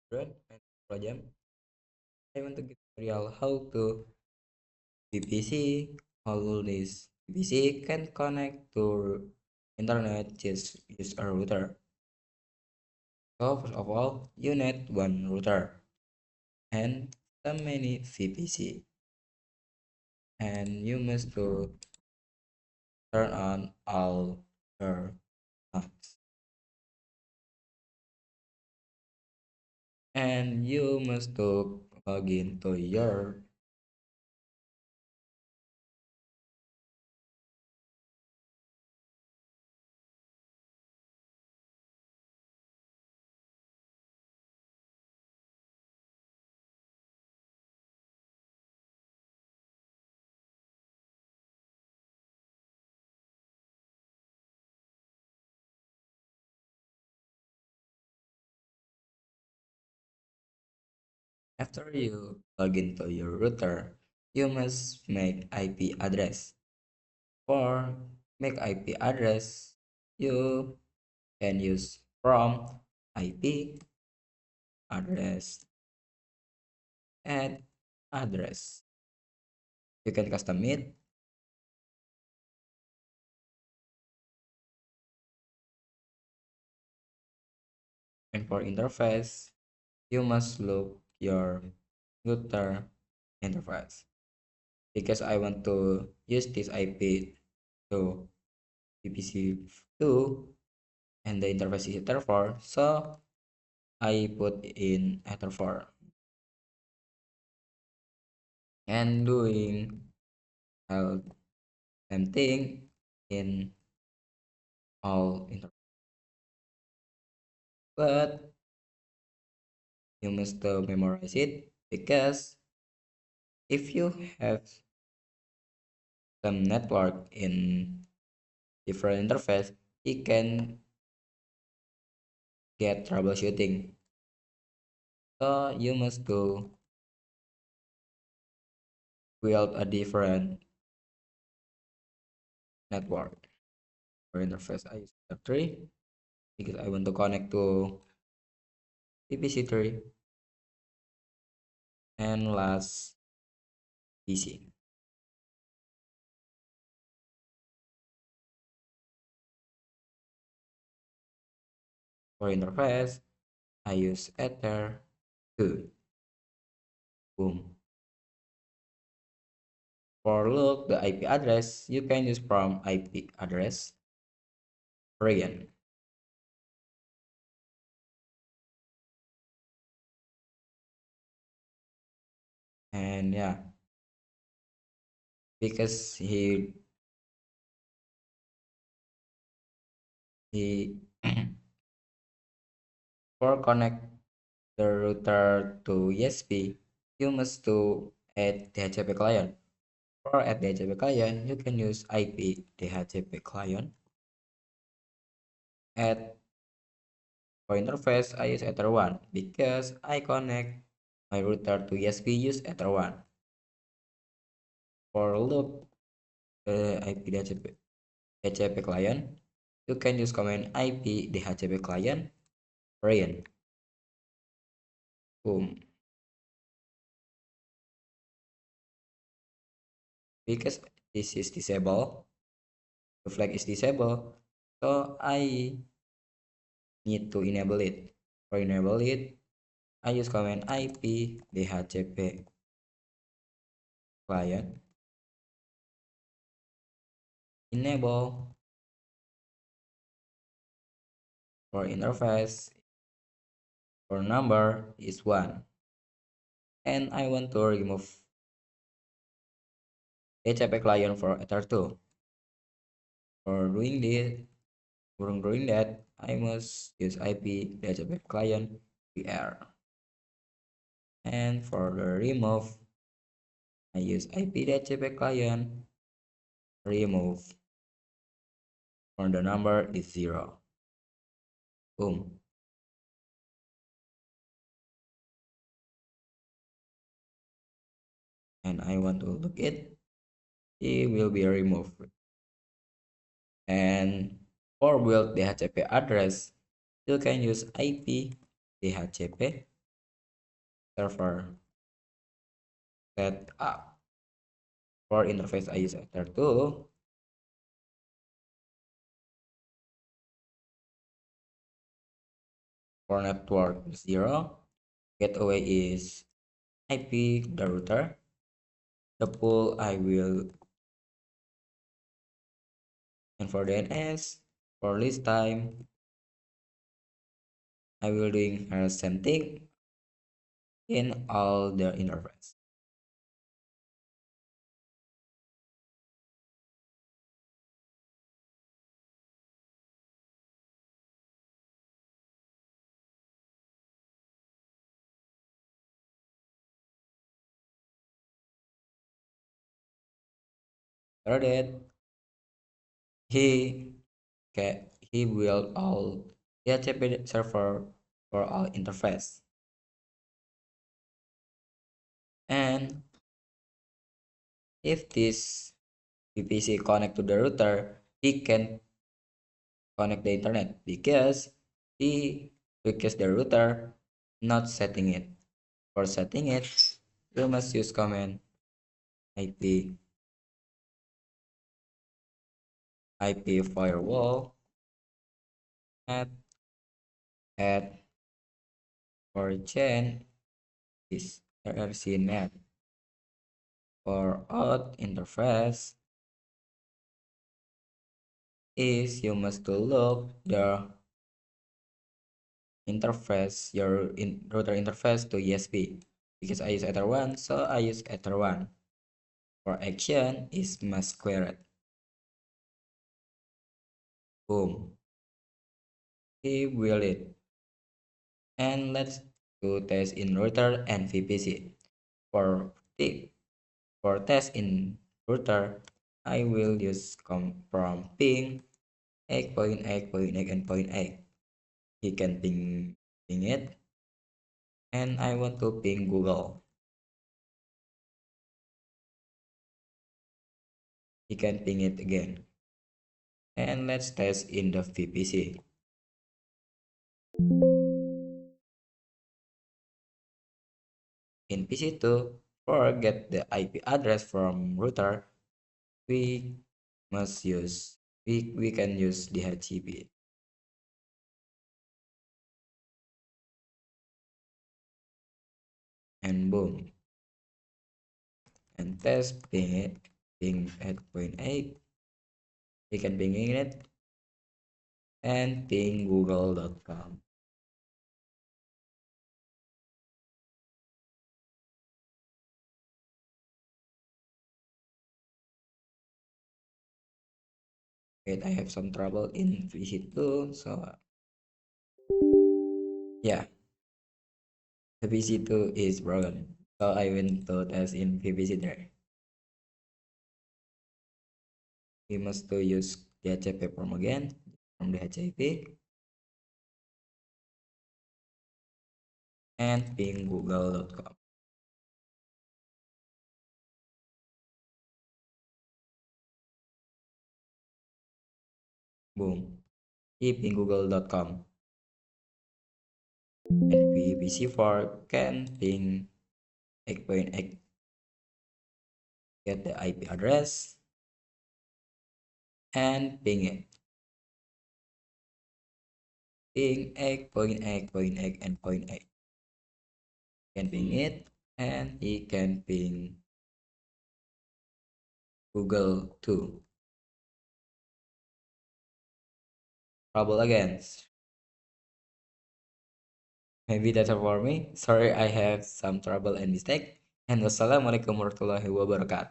Everyone, my name is Rajam. I want to give tutorial how to VPC. How this VPC can connect to internet just use a router. So first of all, you need one router and so many VPC, and you must to turn on all your apps, and you must to log into your. After you log into your router, you must make IP address. For make IP address, you can use from IP address and address. You can custom it, and for interface, you must look your router interface. Because I want to use this IP to VPC2 and the interface is Ether4, so I put in Ether4 and doing the same thing in all interface. But you must memorize it because if you have some network in different interface, it can get troubleshooting. So you must to build a different network or interface. I use F3 because I want to connect to PPC3 and last PC. For interface, I use Ether 2. Boom. For look the IP address, you can use from IP address region. And yeah, because he for connect the router to ESP, you must to add DHCP client. For add DHCP client, you can use IP DHCP client. Add for interface, I use Ether1 because I connect my router to ESP use Ether1. For loop the IP DHCP client, you can use command IP DHCP client rain. Boom. Because this is disabled, the flag is disabled, so I need to enable it. For enable it, I use command IP DHCP client enable. For interface, for number is 1, and I want to remove DHCP client for Ether2. For doing this, for doing that, I must use IP DHCP client PR. And for the remove, I use IP DHCP client remove. For the number is 0. Boom. And I want to look it, it will be removed. And for build DHCP address, you can use IP DHCP server set up. For interface, I use Ether2. For network 0, gateway is IP the router. The pool I will, and for DNS, for list time, I will doing same thing in all the interface. After that, he he will all DHCP server for all interface. And if this VPC connect to the router, he can connect the internet because he requires the router not setting it. For setting it, you must use command IP firewall at origin is rrcnet. For out interface is you must to look the interface router interface to ESP because I use Ether 1, so I use Ether 1. For action is must square it. Boom. He will it. And let's do test in router and VPC. For the for test in router, I will use come from ping 8.8.8 and point 8. He can ping it, and I want to ping Google. He can ping it again. And let's test in the VPC. In PC2, forget the IP address from router, we must use we can use DHCP. And boom. And test ping it, ping 8.8. We can ping it and ping google.com. Wait, I have some trouble in VC2, so yeah, the VC2 is broken. So I went to test in VPC there. We must to use DHCP form again from the DHCP and ping google.com. Boom. Ping google.com. And VPC4 can ping 8.8, get the IP address and ping it. Ping 8.8.8 and point 8. Can ping it and he can ping Google too. Trouble again. Maybe that's all for me. Sorry I have some trouble and mistake. And wassalamualaikum warahmatullahi wabarakatuh.